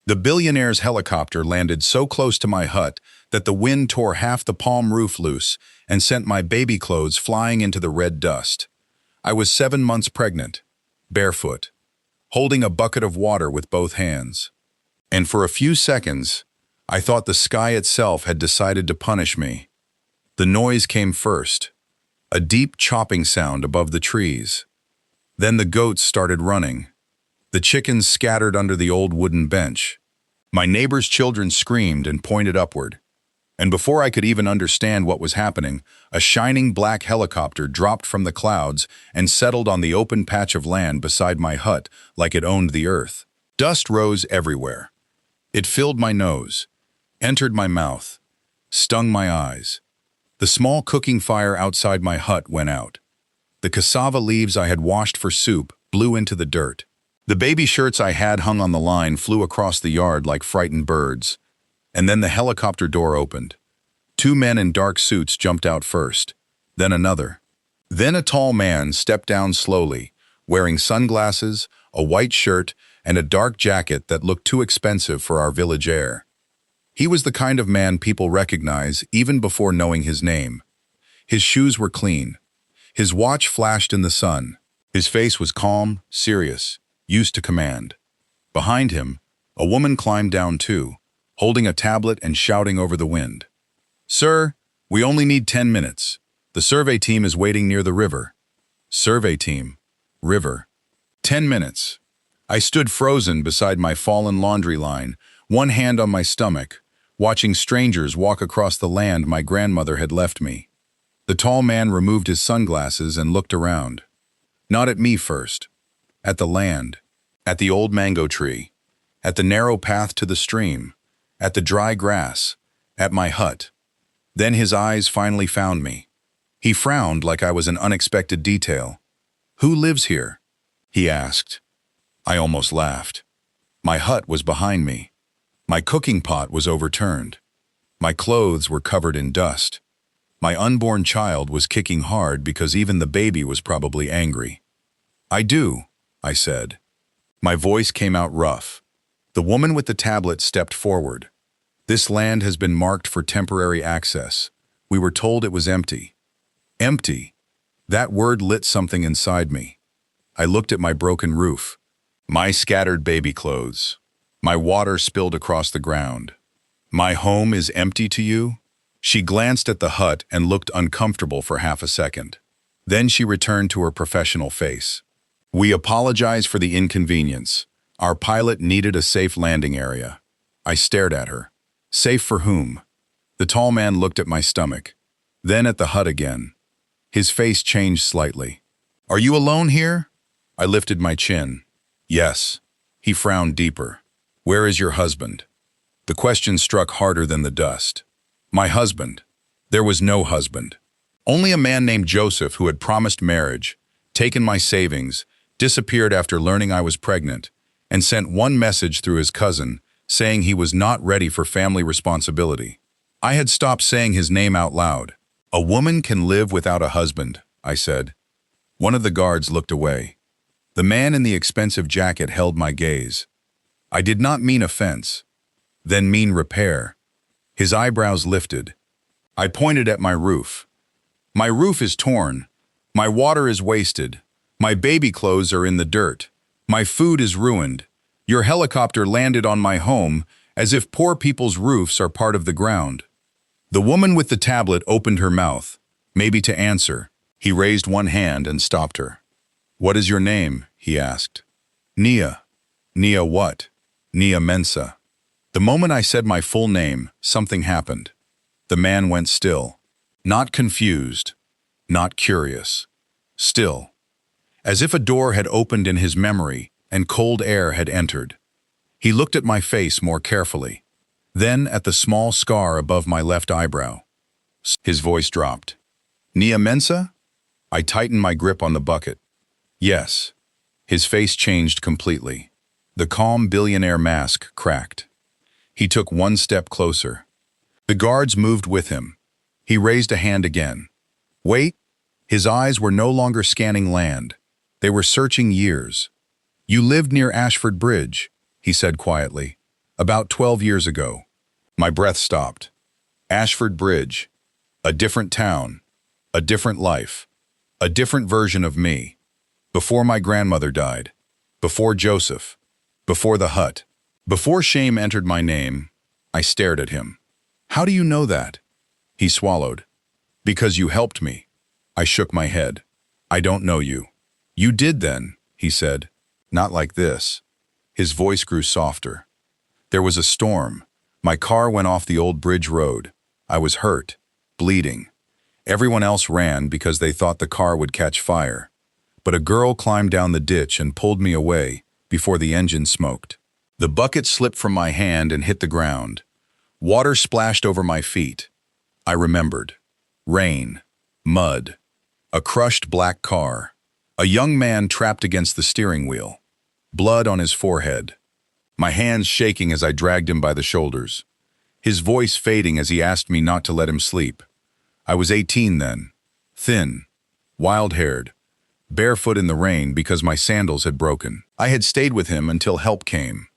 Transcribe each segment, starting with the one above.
The Billionaire's helicopter landed so close to my hut that the wind tore half the palm roof loose and sent my baby clothes flying into the red dust. I was 7 months pregnant, barefoot, holding a bucket of water with both hands. And for a few seconds, I thought the sky itself had decided to punish me. The noise came first, a deep chopping sound above the trees. Then the goats started running. The chickens scattered under the old wooden bench. My neighbor's children screamed and pointed upward. And before I could even understand what was happening, a shining black helicopter dropped from the clouds and settled on the open patch of land beside my hut like it owned the earth. Dust rose everywhere. It filled my nose, entered my mouth, stung my eyes. The small cooking fire outside my hut went out. The cassava leaves I had washed for soup blew into the dirt. The baby shirts I had hung on the line flew across the yard like frightened birds. And then the helicopter door opened. 2 men in dark suits jumped out first, then another. Then a tall man stepped down slowly, wearing sunglasses, a white shirt, and a dark jacket that looked too expensive for our village air. He was the kind of man people recognize even before knowing his name. His shoes were clean. His watch flashed in the sun. His face was calm, serious, used to command. Behind him, a woman climbed down too, holding a tablet and shouting over the wind. "Sir, we only need 10 minutes. The survey team is waiting near the river." Survey team. River. 10 minutes. I stood frozen beside my fallen laundry line, one hand on my stomach, watching strangers walk across the land my grandmother had left me. The tall man removed his sunglasses and looked around. Not at me first. At the land. At the old mango tree. At the narrow path to the stream. At the dry grass. At my hut. Then his eyes finally found me. He frowned like I was an unexpected detail. "Who lives here?" he asked. I almost laughed. My hut was behind me. My cooking pot was overturned. My clothes were covered in dust. My unborn child was kicking hard because even the baby was probably angry. "I do," I said. My voice came out rough. The woman with the tablet stepped forward. "This land has been marked for temporary access. We were told it was empty." Empty. That word lit something inside me. I looked at my broken roof, my scattered baby clothes, my water spilled across the ground. "My home is empty to you?" She glanced at the hut and looked uncomfortable for half a second. Then she returned to her professional face. "We apologize for the inconvenience. Our pilot needed a safe landing area." I stared at her. Safe for whom? The tall man looked at my stomach, then at the hut again. His face changed slightly. "Are you alone here?" I lifted my chin. "Yes." He frowned deeper. "Where is your husband?" The question struck harder than the dust. My husband. There was no husband. Only a man named Joseph who had promised marriage, taken my savings, disappeared after learning I was pregnant, and sent one message through his cousin saying he was not ready for family responsibility. I had stopped saying his name out loud. "A woman can live without a husband," I said. One of the guards looked away. The man in the expensive jacket held my gaze. I did not mean offense, then mean repair. His eyebrows lifted. I pointed at my roof. "My roof is torn. My water is wasted. My baby clothes are in the dirt. My food is ruined. Your helicopter landed on my home as if poor people's roofs are part of the ground." The woman with the tablet opened her mouth, maybe to answer. He raised one hand and stopped her. "What is your name?" he asked. "Nia." "Nia what?" "Nia Mensa." The moment I said my full name, something happened. The man went still. Not confused, not curious. Still. As if a door had opened in his memory and cold air had entered. He looked at my face more carefully, then at the small scar above my left eyebrow. His voice dropped. "Nia Mensa?" I tightened my grip on the bucket. "Yes." His face changed completely. The calm billionaire mask cracked. He took one step closer. The guards moved with him. He raised a hand again. "Wait." His eyes were no longer scanning land. They were searching years. "You lived near Ashford Bridge," he said quietly. About 12 years ago. My breath stopped. Ashford Bridge. A different town. A different life. A different version of me. Before my grandmother died. Before Joseph. Before the hut. Before shame entered my name, I stared at him. How do you know that? He swallowed. Because you helped me. I shook my head. I don't know you. You did then, he said. Not like this. His voice grew softer. There was a storm. My car went off the old bridge road. I was hurt, bleeding. Everyone else ran because they thought the car would catch fire. But a girl climbed down the ditch and pulled me away before the engine smoked. The bucket slipped from my hand and hit the ground. Water splashed over my feet. I remembered. Rain, mud, a crushed black car, a young man trapped against the steering wheel, blood on his forehead, my hands shaking as I dragged him by the shoulders, his voice fading as he asked me not to let him sleep. I was 18 then, thin, wild-haired, barefoot in the rain because my sandals had broken. I had stayed with him until help came,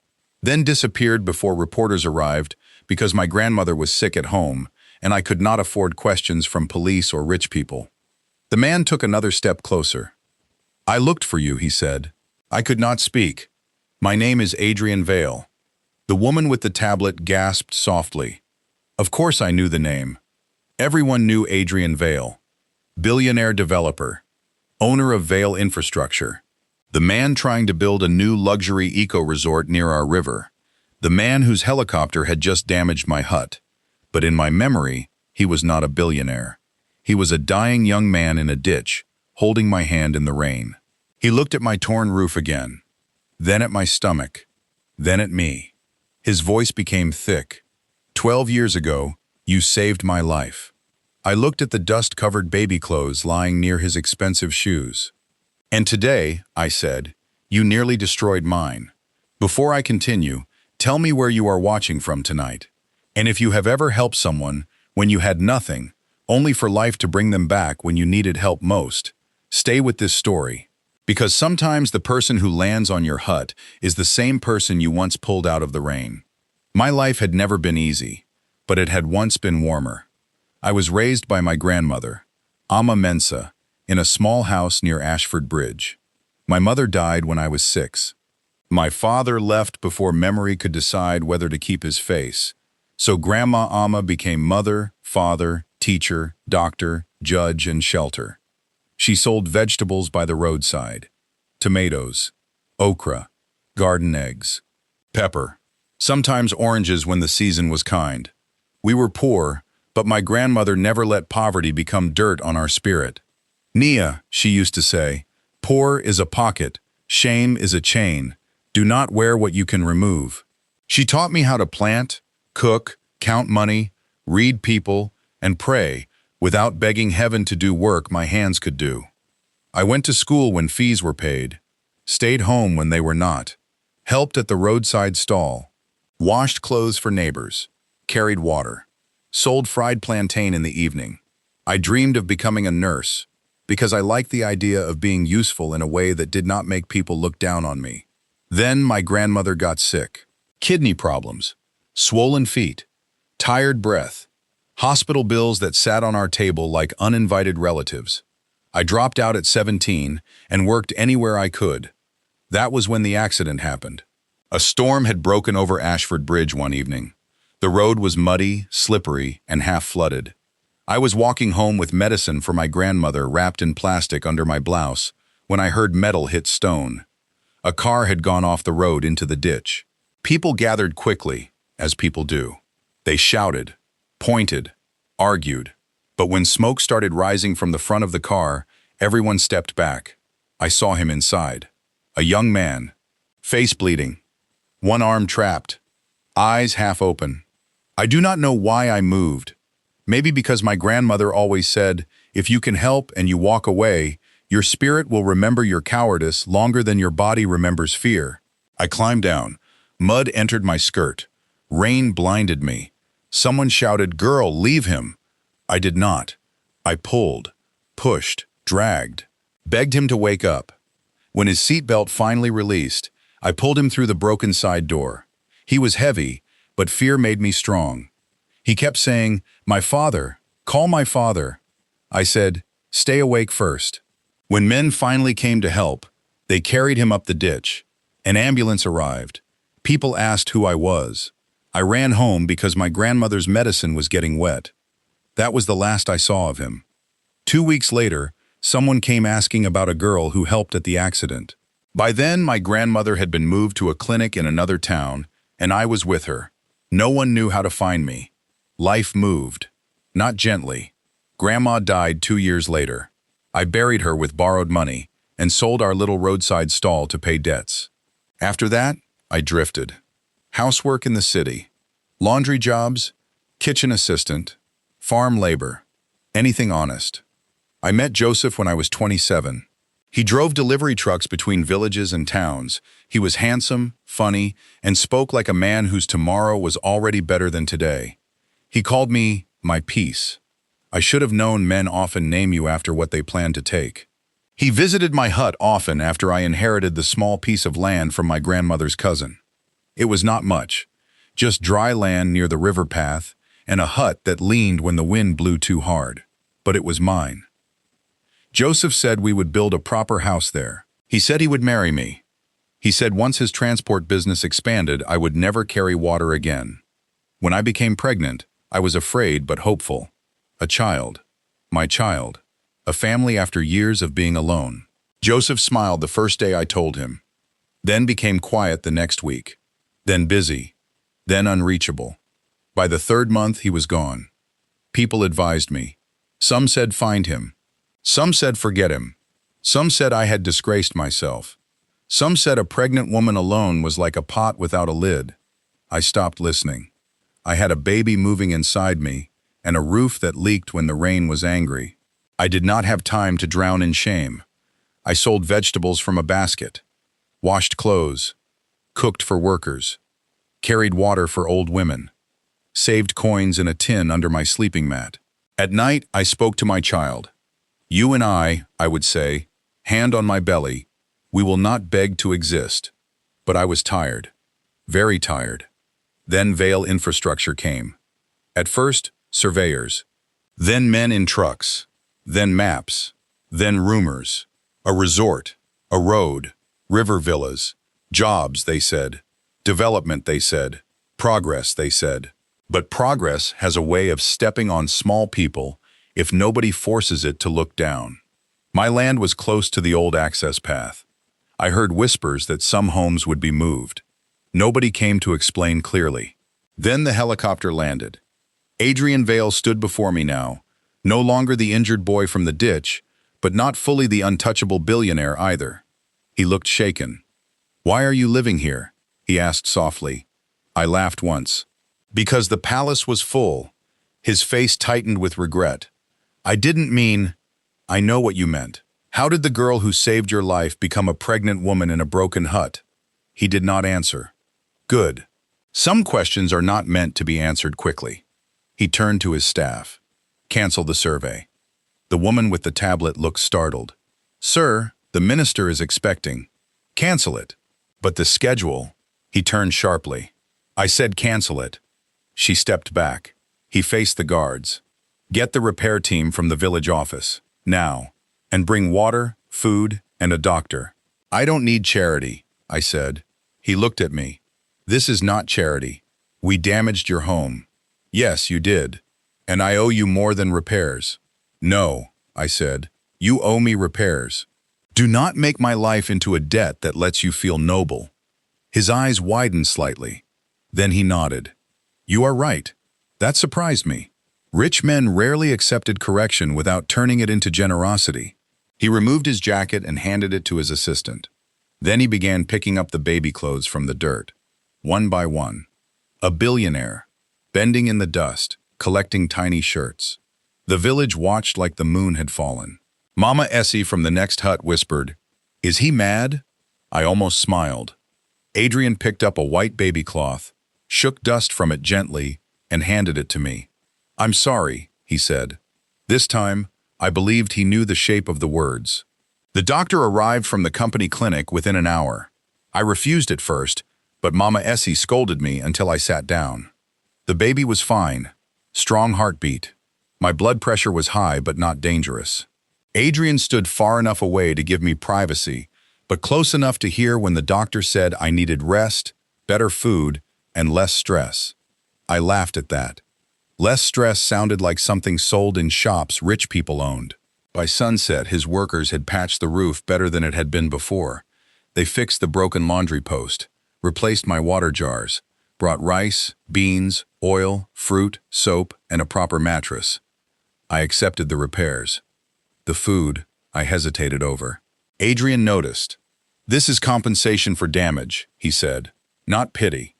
then disappeared before reporters arrived because my grandmother was sick at home and I could not afford questions from police or rich people. The man took another step closer. I looked for you, he said. I could not speak. My name is Adrian Vale. The woman with the tablet gasped softly. Of course I knew the name. Everyone knew Adrian Vale. Billionaire developer. Owner of Vale Infrastructure. The man trying to build a new luxury eco-resort near our river. The man whose helicopter had just damaged my hut. But in my memory, he was not a billionaire. He was a dying young man in a ditch, holding my hand in the rain. He looked at my torn roof again, then at my stomach, then at me. His voice became thick. 12 years ago, you saved my life. I looked at the dust-covered baby clothes lying near his expensive shoes. And today, I said, you nearly destroyed mine. Before I continue, tell me where you are watching from tonight. And if you have ever helped someone when you had nothing, only for life to bring them back when you needed help most, stay with this story. Because sometimes the person who lands on your hut is the same person you once pulled out of the rain. My life had never been easy, but it had once been warmer. I was raised by my grandmother, Amma Mensa, in a small house near Ashford Bridge. My mother died when I was 6. My father left before memory could decide whether to keep his face. So Grandma Amma became mother, father, teacher, doctor, judge, and shelter. She sold vegetables by the roadside, tomatoes, okra, garden eggs, pepper, sometimes oranges when the season was kind. We were poor, but my grandmother never let poverty become dirt on our spirit. Nia, she used to say, poor is a pocket, shame is a chain. Do not wear what you can remove. She taught me how to plant, cook, count money, read people, and pray without begging heaven to do work my hands could do. I went to school when fees were paid, stayed home when they were not, helped at the roadside stall, washed clothes for neighbors, carried water, sold fried plantain in the evening. I dreamed of becoming a nurse because I liked the idea of being useful in a way that did not make people look down on me. Then my grandmother got sick. Kidney problems, swollen feet, tired breath, hospital bills that sat on our table like uninvited relatives. I dropped out at 17 and worked anywhere I could. That was when the accident happened. A storm had broken over Ashford Bridge one evening. The road was muddy, slippery, and half flooded. I was walking home with medicine for my grandmother wrapped in plastic under my blouse when I heard metal hit stone. A car had gone off the road into the ditch. People gathered quickly, as people do. They shouted, pointed, argued. But when smoke started rising from the front of the car, everyone stepped back. I saw him inside. A young man, face bleeding, one arm trapped, eyes half open. I do not know why I moved. Maybe because my grandmother always said, if you can help and you walk away, your spirit will remember your cowardice longer than your body remembers fear. I climbed down. Mud entered my skirt. Rain blinded me. Someone shouted, "Girl, leave him." I did not. I pulled, pushed, dragged, begged him to wake up. When his seatbelt finally released, I pulled him through the broken side door. He was heavy, but fear made me strong. He kept saying, "My father, call my father." I said, "Stay awake first." When men finally came to help, they carried him up the ditch. An ambulance arrived. People asked who I was. I ran home because my grandmother's medicine was getting wet. That was the last I saw of him. 2 weeks later, someone came asking about a girl who helped at the accident. By then, my grandmother had been moved to a clinic in another town, and I was with her. No one knew how to find me. Life moved. Not gently. Grandma died 2 years later. I buried her with borrowed money and sold our little roadside stall to pay debts. After that, I drifted. Housework in the city. Laundry jobs, kitchen assistant, farm labor, anything honest. I met Joseph when I was 27. He drove delivery trucks between villages and towns. He was handsome, funny, and spoke like a man whose tomorrow was already better than today. He called me my peace. I should have known men often name you after what they plan to take. He visited my hut often after I inherited the small piece of land from my grandmother's cousin. It was not much, just dry land near the river path and a hut that leaned when the wind blew too hard. But it was mine. Joseph said we would build a proper house there. He said he would marry me. He said once his transport business expanded, I would never carry water again. When I became pregnant, I was afraid but hopeful. A child. My child. A family after years of being alone. Joseph smiled the first day I told him. Then became quiet the next week. Then busy. Then unreachable. By the third month, he was gone. People advised me. Some said find him. Some said forget him. Some said I had disgraced myself. Some said a pregnant woman alone was like a pot without a lid. I stopped listening. I had a baby moving inside me and a roof that leaked when the rain was angry. I did not have time to drown in shame. I sold vegetables from a basket, washed clothes, cooked for workers, carried water for old women, saved coins in a tin under my sleeping mat. At night, I spoke to my child. You and I would say, hand on my belly, we will not beg to exist. But I was tired, very tired. Then Vale infrastructure came. At first, surveyors. Then men in trucks. Then maps. Then rumors. A resort. A road. River villas. Jobs, they said. Development, they said. Progress, they said. But progress has a way of stepping on small people if nobody forces it to look down. My land was close to the old access path. I heard whispers that some homes would be moved. Nobody came to explain clearly. Then the helicopter landed. Adrian Vale stood before me now, no longer the injured boy from the ditch, but not fully the untouchable billionaire either. He looked shaken. "Why are you living here?" he asked softly. I laughed once. Because the palace was full. His face tightened with regret. I didn't mean, I know what you meant. How did the girl who saved your life become a pregnant woman in a broken hut? He did not answer. Good. Some questions are not meant to be answered quickly. He turned to his staff. Cancel the survey. The woman with the tablet looked startled. Sir, the minister is expecting. Cancel it. But the schedule. He turned sharply. I said cancel it. She stepped back. He faced the guards. Get the repair team from the village office, now, and bring water, food, and a doctor. I don't need charity, I said. He looked at me. This is not charity. We damaged your home. Yes, you did. And I owe you more than repairs. No, I said. You owe me repairs. Do not make my life into a debt that lets you feel noble. His eyes widened slightly. Then he nodded. You are right. That surprised me. Rich men rarely accepted correction without turning it into generosity. He removed his jacket and handed it to his assistant. Then he began picking up the baby clothes from the dirt, one by one. A billionaire, bending in the dust, collecting tiny shirts. The village watched like the moon had fallen. Mama Essie from the next hut whispered, "Is he mad?" I almost smiled. Adrian picked up a white baby cloth, shook dust from it gently, and handed it to me. I'm sorry, he said. This time, I believed he knew the shape of the words. The doctor arrived from the company clinic within an hour. I refused at first, but Mama Essie scolded me until I sat down. The baby was fine. Strong heartbeat. My blood pressure was high but not dangerous. Adrian stood far enough away to give me privacy, but close enough to hear when the doctor said I needed rest, better food, and less stress. I laughed at that. Less stress sounded like something sold in shops rich people owned. By sunset, his workers had patched the roof better than it had been before. They fixed the broken laundry post, replaced my water jars, brought rice, beans, oil, fruit, soap, and a proper mattress. I accepted the repairs. The food, I hesitated over. Adrian noticed. "This is compensation for damage," he said, "not pity."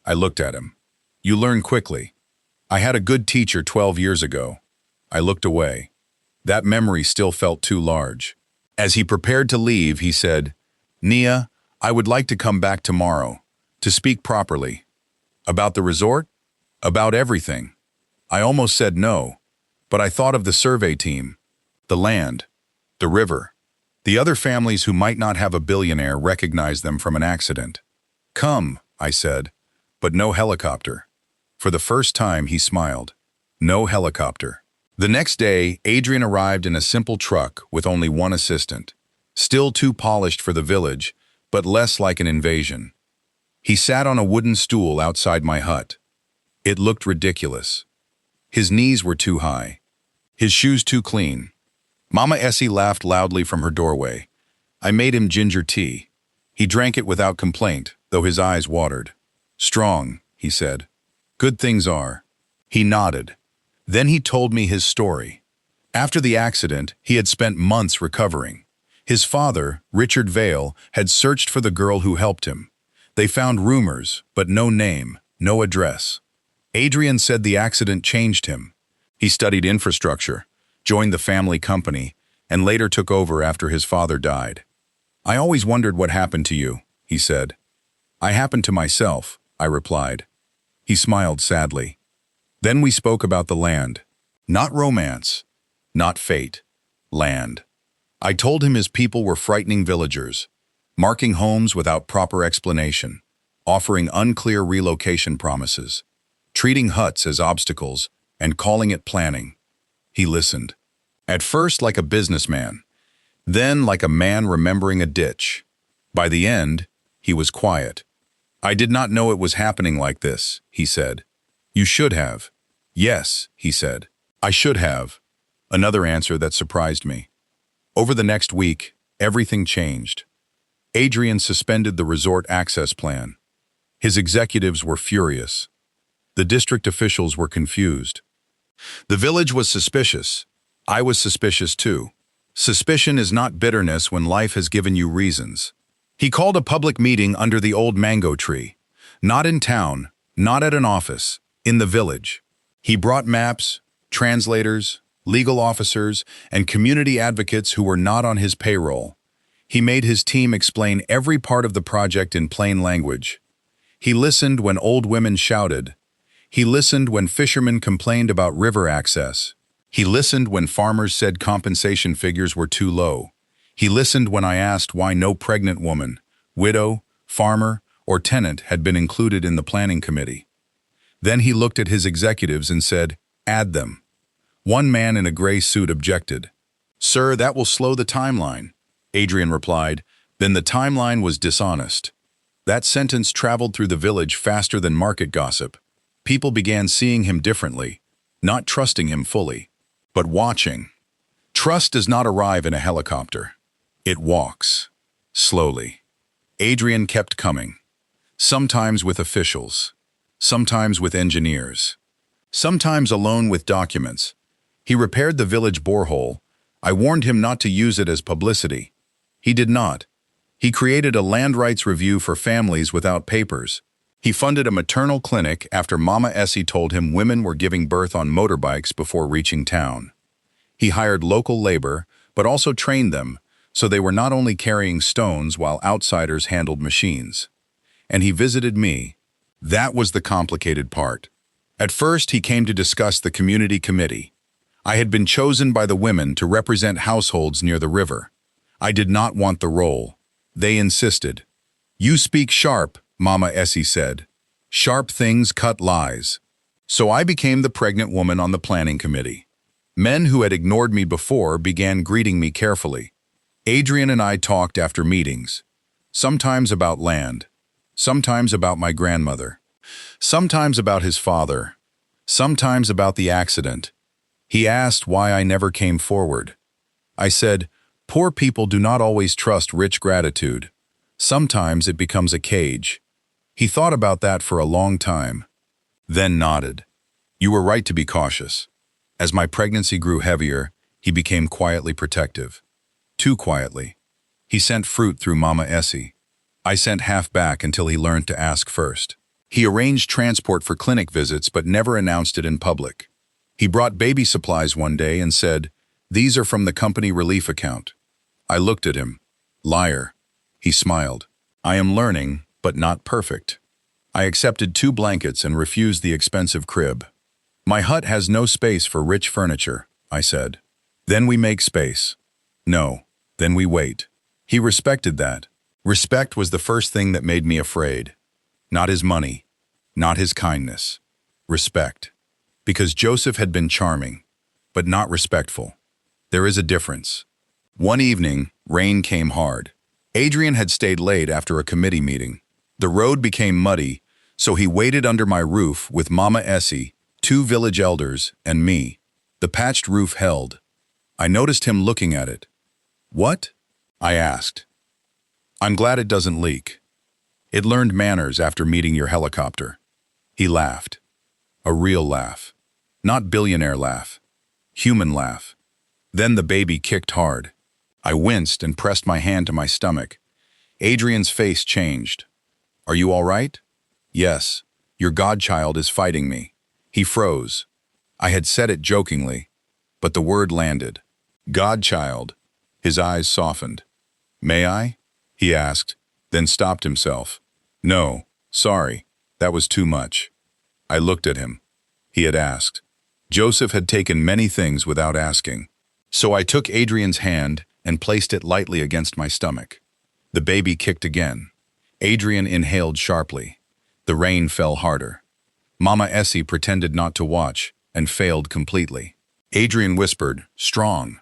I looked at him. "You learn quickly. I had a good teacher 12 years ago." I looked away. That memory still felt too large. As he prepared to leave, he said, "Nia, I would like to come back tomorrow, to speak properly." About the resort? About everything. I almost said no, but I thought of the survey team, the land, the river. The other families who might not have a billionaire recognize them from an accident. "Come," I said, but no helicopter. For the first time, he smiled. No helicopter. The next day, Adrian arrived in a simple truck with only one assistant. Still too polished for the village, but less like an invasion. He sat on a wooden stool outside my hut. It looked ridiculous. His knees were too high. His shoes too clean. Mama Essie laughed loudly from her doorway. I made him ginger tea. He drank it without complaint, though his eyes watered. "Strong," he said. "Good things are." He nodded. Then he told me his story. After the accident, he had spent months recovering. His father, Richard Vale, had searched for the girl who helped him. They found rumors, but no name, no address. Adrian said the accident changed him. He studied infrastructure, joined the family company, and later took over after his father died. "I always wondered what happened to you," he said. "I happened to myself," I replied. He smiled sadly. Then we spoke about the land. Not romance, not fate. Land. I told him his people were frightening villagers, marking homes without proper explanation, offering unclear relocation promises, treating huts as obstacles, and calling it planning. He listened. At first like a businessman, then like a man remembering a ditch. By the end, he was quiet. "I did not know it was happening like this," he said. "You should have." "Yes," he said. "I should have." Another answer that surprised me. Over the next week, everything changed. Adrian suspended the resort access plan. His executives were furious. The district officials were confused. The village was suspicious. I was suspicious too. Suspicion is not bitterness when life has given you reasons. He called a public meeting under the old mango tree. Not in town, not at an office, in the village. He brought maps, translators, legal officers, and community advocates who were not on his payroll. He made his team explain every part of the project in plain language. He listened when old women shouted. He listened when fishermen complained about river access. He listened when farmers said compensation figures were too low. He listened when I asked why no pregnant woman, widow, farmer, or tenant had been included in the planning committee. Then he looked at his executives and said, "Add them." One man in a gray suit objected. "Sir, that will slow the timeline." Adrian replied, "Then the timeline was dishonest." That sentence traveled through the village faster than market gossip. People began seeing him differently, not trusting him fully, but watching. Trust does not arrive in a helicopter. It walks. Slowly. Adrian kept coming. Sometimes with officials. Sometimes with engineers. Sometimes alone with documents. He repaired the village borehole. I warned him not to use it as publicity. He did not. He created a land rights review for families without papers. He funded a maternal clinic after Mama Essie told him women were giving birth on motorbikes before reaching town. He hired local labor, but also trained them, so they were not only carrying stones while outsiders handled machines. And he visited me. That was the complicated part. At first, he came to discuss the community committee. I had been chosen by the women to represent households near the river. I did not want the role. They insisted. "You speak sharp," Mama Essie said. Sharp things cut lies. So I became the pregnant woman on the planning committee. Men who had ignored me before began greeting me carefully. Adrian and I talked after meetings, sometimes about land, sometimes about my grandmother, sometimes about his father, sometimes about the accident. He asked why I never came forward. I said, poor people do not always trust rich gratitude. Sometimes it becomes a cage. He thought about that for a long time, then nodded. You were right to be cautious. As my pregnancy grew heavier, he became quietly protective. Too quietly. He sent fruit through Mama Essie. I sent half back until he learned to ask first. He arranged transport for clinic visits but never announced it in public. He brought baby supplies one day and said, "These are from the company relief account." I looked at him. Liar. He smiled. I am learning, but not perfect. I accepted 2 blankets and refused the expensive crib. My hut has no space for rich furniture, I said. Then we make space. No, then we wait. He respected that. Respect was the first thing that made me afraid. Not his money, not his kindness. Respect. Because Joseph had been charming, but not respectful. There is a difference. One evening, rain came hard. Adrian had stayed late after a committee meeting. The road became muddy, so he waited under my roof with Mama Essie, 2 village elders, and me. The patched roof held. I noticed him looking at it. What? I asked. I'm glad it doesn't leak. It learned manners after meeting your helicopter. He laughed. A real laugh. Not billionaire laugh. Human laugh. Then the baby kicked hard. I winced and pressed my hand to my stomach. Adrian's face changed. Are you all right? Yes. Your godchild is fighting me. He froze. I had said it jokingly, but the word landed. Godchild. His eyes softened. May I? He asked, then stopped himself. No, sorry. That was too much. I looked at him. He had asked. Joseph had taken many things without asking. So I took Adrian's hand and placed it lightly against my stomach. The baby kicked again. Adrian inhaled sharply. The rain fell harder. Mama Essie pretended not to watch and failed completely. Adrian whispered, strong.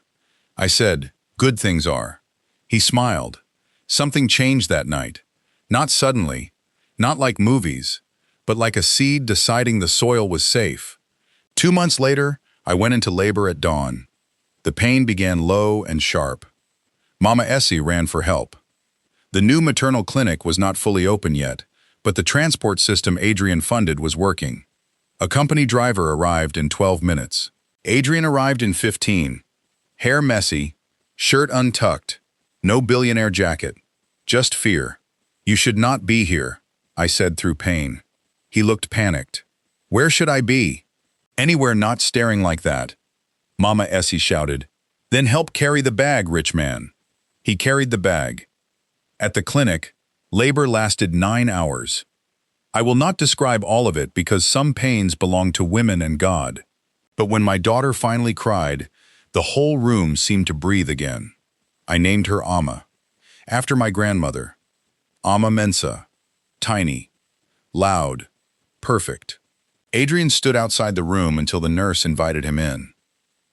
I said, good things are. He smiled. Something changed that night. Not suddenly, not like movies, but like a seed deciding the soil was safe. 2 months later, I went into labor at dawn. The pain began low and sharp. Mama Essie ran for help. The new maternal clinic was not fully open yet, but the transport system Adrian funded was working. A company driver arrived in 12 minutes. Adrian arrived in 15. Hair messy, shirt untucked, no billionaire jacket, just fear. You should not be here, I said through pain. He looked panicked. Where should I be? Anywhere not staring like that. Mama Essie shouted. Then help carry the bag, rich man. He carried the bag. At the clinic, labor lasted 9 hours. I will not describe all of it because some pains belong to women and God. But when my daughter finally cried, the whole room seemed to breathe again. I named her Amma, after my grandmother. Amma Mensa. Tiny. Loud. Perfect. Adrian stood outside the room until the nurse invited him in.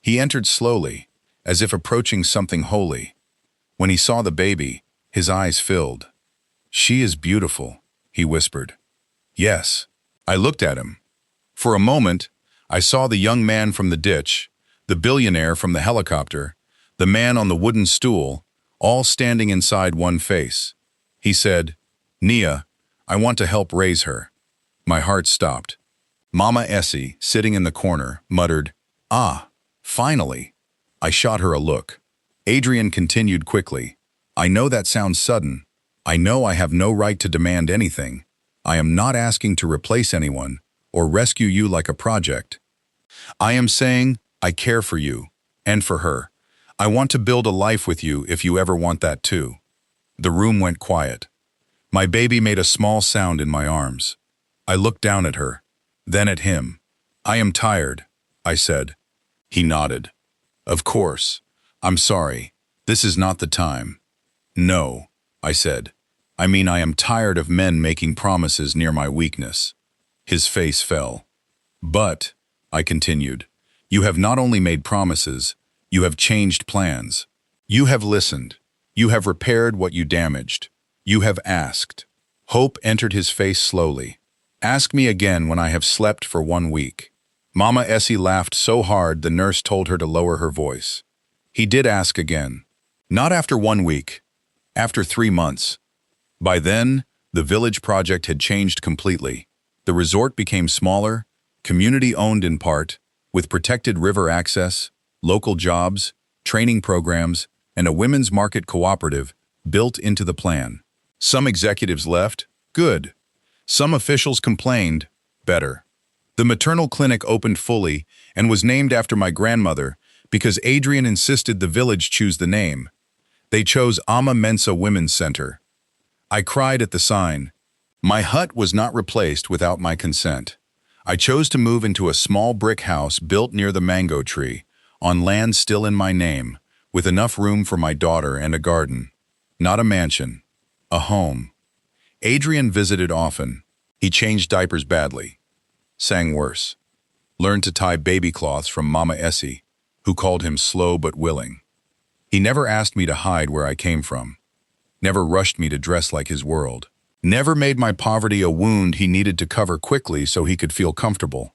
He entered slowly, as if approaching something holy. When he saw the baby, his eyes filled. She is beautiful, he whispered. Yes. I looked at him. For a moment, I saw the young man from the ditch, the billionaire from the helicopter, the man on the wooden stool, all standing inside one face. He said, Nia, I want to help raise her. My heart stopped. Mama Essie, sitting in the corner, muttered, Ah, finally. I shot her a look. Adrian continued quickly. I know that sounds sudden. I know I have no right to demand anything. I am not asking to replace anyone or rescue you like a project. I am saying I care for you and for her. I want to build a life with you if you ever want that too. The room went quiet. My baby made a small sound in my arms. I looked down at her, then at him. I am tired, I said. He nodded. Of course. I'm sorry. This is not the time. No, I said. I mean, I am tired of men making promises near my weakness." His face fell. "But," I continued, "you have not only made promises, you have changed plans. You have listened. You have repaired what you damaged. You have asked." Hope entered his face slowly. "Ask me again when I have slept for 1 week." Mama Essie laughed so hard the nurse told her to lower her voice. He did ask again. Not after 1 week, after 3 months. By then, the village project had changed completely. The resort became smaller, community-owned in part, with protected river access, local jobs, training programs, and a women's market cooperative built into the plan. Some executives left, good. Some officials complained, better. The maternal clinic opened fully and was named after my grandmother because Adrian insisted the village choose the name. They chose Ama Mensa Women's Center. I cried at the sign. My hut was not replaced without my consent. I chose to move into a small brick house built near the mango tree, on land still in my name, with enough room for my daughter and a garden. Not a mansion, a home. Adrian visited often. He changed diapers badly, sang worse, learned to tie baby cloths from Mama Essie, who called him slow but willing. He never asked me to hide where I came from, never rushed me to dress like his world, never made my poverty a wound he needed to cover quickly so he could feel comfortable.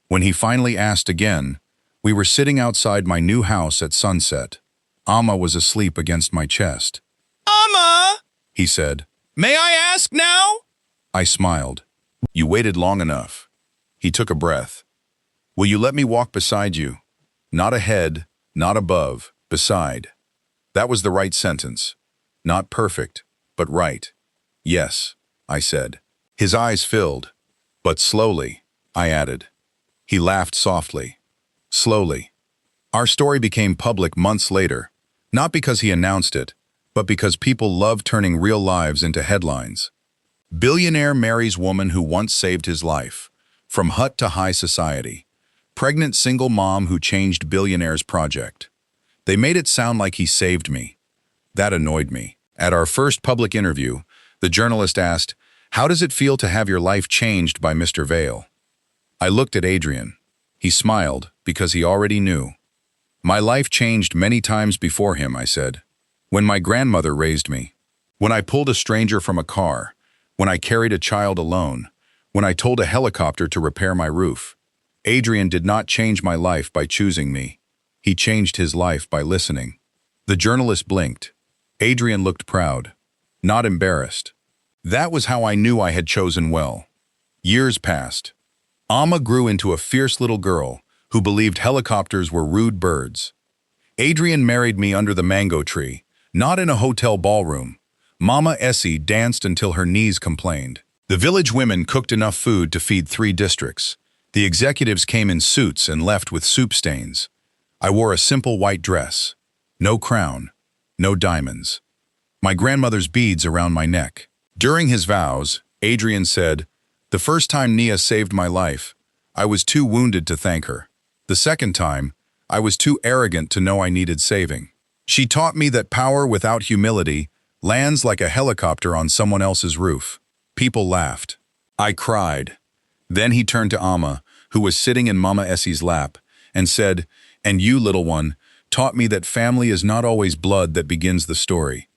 When he finally asked again, we were sitting outside my new house at sunset. Amma was asleep against my chest. "Amma," he said, "may I ask now?" I smiled. "You waited long enough." He took a breath. "Will you let me walk beside you? Not ahead, not above, beside." That was the right sentence. Not perfect, but right. "Yes," I said. His eyes filled. "But slowly," I added. He laughed softly. Slowly. Our story became public months later, not because he announced it, but because people love turning real lives into headlines. Billionaire marries woman who once saved his life. From hut to high society. Pregnant single mom who changed billionaire's project. They made it sound like he saved me. That annoyed me. At our first public interview, the journalist asked, "How does it feel to have your life changed by Mr. Vale?" I looked at Adrian. He smiled because he already knew. "My life changed many times before him," I said. "When my grandmother raised me. When I pulled a stranger from a car. When I carried a child alone. When I told a helicopter to repair my roof. Adrian did not change my life by choosing me. He changed his life by listening." The journalist blinked. Adrian looked proud, not embarrassed. That was how I knew I had chosen well. Years passed. Amma grew into a fierce little girl who believed helicopters were rude birds. Adrian married me under the mango tree, not in a hotel ballroom. Mama Essie danced until her knees complained. The village women cooked enough food to feed 3 districts. The executives came in suits and left with soup stains. I wore a simple white dress. No crown, no diamonds. My grandmother's beads around my neck. During his vows, Adrian said, "The first time Nia saved my life, I was too wounded to thank her. The second time, I was too arrogant to know I needed saving. She taught me that power without humility lands like a helicopter on someone else's roof." People laughed. I cried. Then he turned to Amma, who was sitting in Mama Essie's lap, and said, "And you, little one, taught me that family is not always blood that begins the story.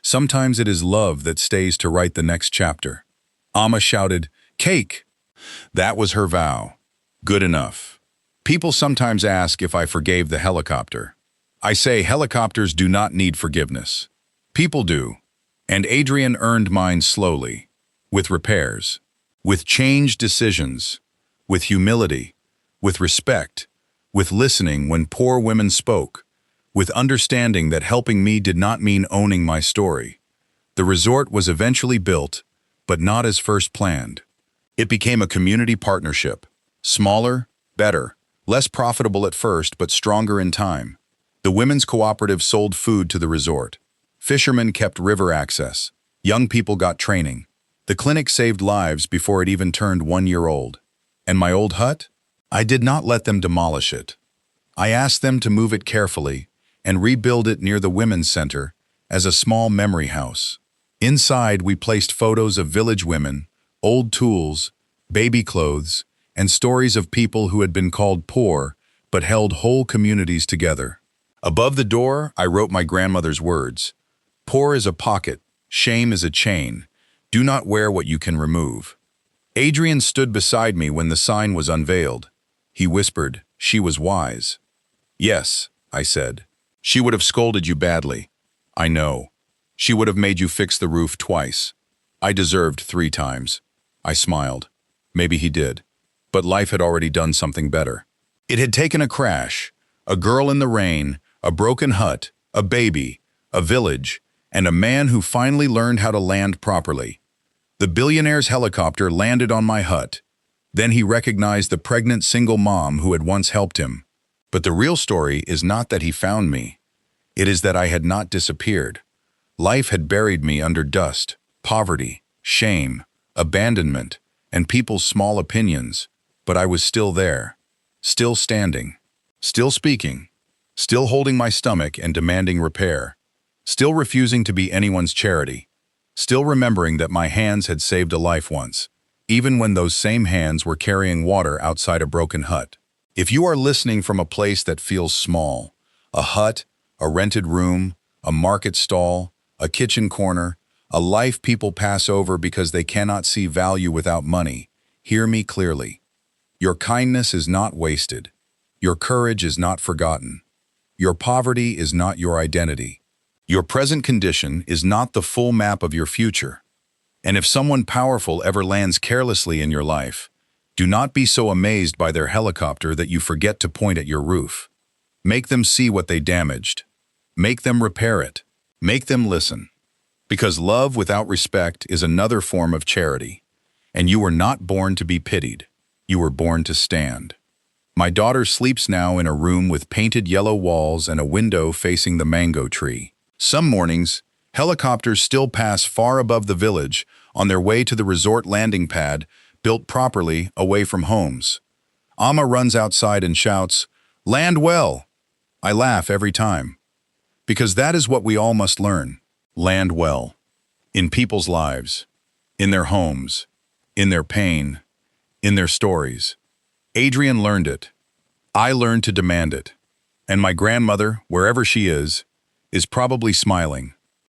Sometimes it is love that stays to write the next chapter." Amma shouted, "Cake!" That was her vow. Good enough. People sometimes ask if I forgave the helicopter. I say helicopters do not need forgiveness. People do. And Adrian earned mine slowly. With repairs. With changed decisions. With humility. With respect. With listening when poor women spoke. With understanding that helping me did not mean owning my story. The resort was eventually built, but not as first planned. It became a community partnership. Smaller, better, less profitable at first, but stronger in time. The women's cooperative sold food to the resort. Fishermen kept river access. Young people got training. The clinic saved lives before it even turned 1 year old. And my old hut? I did not let them demolish it. I asked them to move it carefully and rebuild it near the women's center as a small memory house. Inside, we placed photos of village women, old tools, baby clothes, and stories of people who had been called poor but held whole communities together. Above the door, I wrote my grandmother's words. Poor is a pocket, shame is a chain. Do not wear what you can remove. Adrian stood beside me when the sign was unveiled. He whispered, she was wise. Yes, I said. She would have scolded you badly. I know. She would have made you fix the roof twice. I deserved 3 times. I smiled. Maybe he did. But life had already done something better. It had taken a crash, a girl in the rain, a broken hut, a baby, a village, and a man who finally learned how to land properly. The billionaire's helicopter landed on my hut. Then he recognized the pregnant single mom who had once helped him. But the real story is not that he found me. It is that I had not disappeared. Life had buried me under dust, poverty, shame, abandonment, and people's small opinions. But I was still there, still standing, still speaking, still holding my stomach and demanding repair, still refusing to be anyone's charity, still remembering that my hands had saved a life once, even when those same hands were carrying water outside a broken hut. If you are listening from a place that feels small, a hut, a rented room, a market stall, a kitchen corner, a life people pass over because they cannot see value without money, hear me clearly. Your kindness is not wasted. Your courage is not forgotten. Your poverty is not your identity. Your present condition is not the full map of your future. And if someone powerful ever lands carelessly in your life, do not be so amazed by their helicopter that you forget to point at your roof. Make them see what they damaged. Make them repair it. Make them listen. Because love without respect is another form of charity. And you were not born to be pitied. You were born to stand. My daughter sleeps now in a room with painted yellow walls and a window facing the mango tree. Some mornings, helicopters still pass far above the village on their way to the resort landing pad, built properly away from homes. Amma runs outside and shouts, "Land well!" I laugh every time. Because that is what we all must learn. Land well. In people's lives. In their homes. In their pain. In their stories. Adrian learned it. I learned to demand it. And my grandmother, wherever she is probably smiling.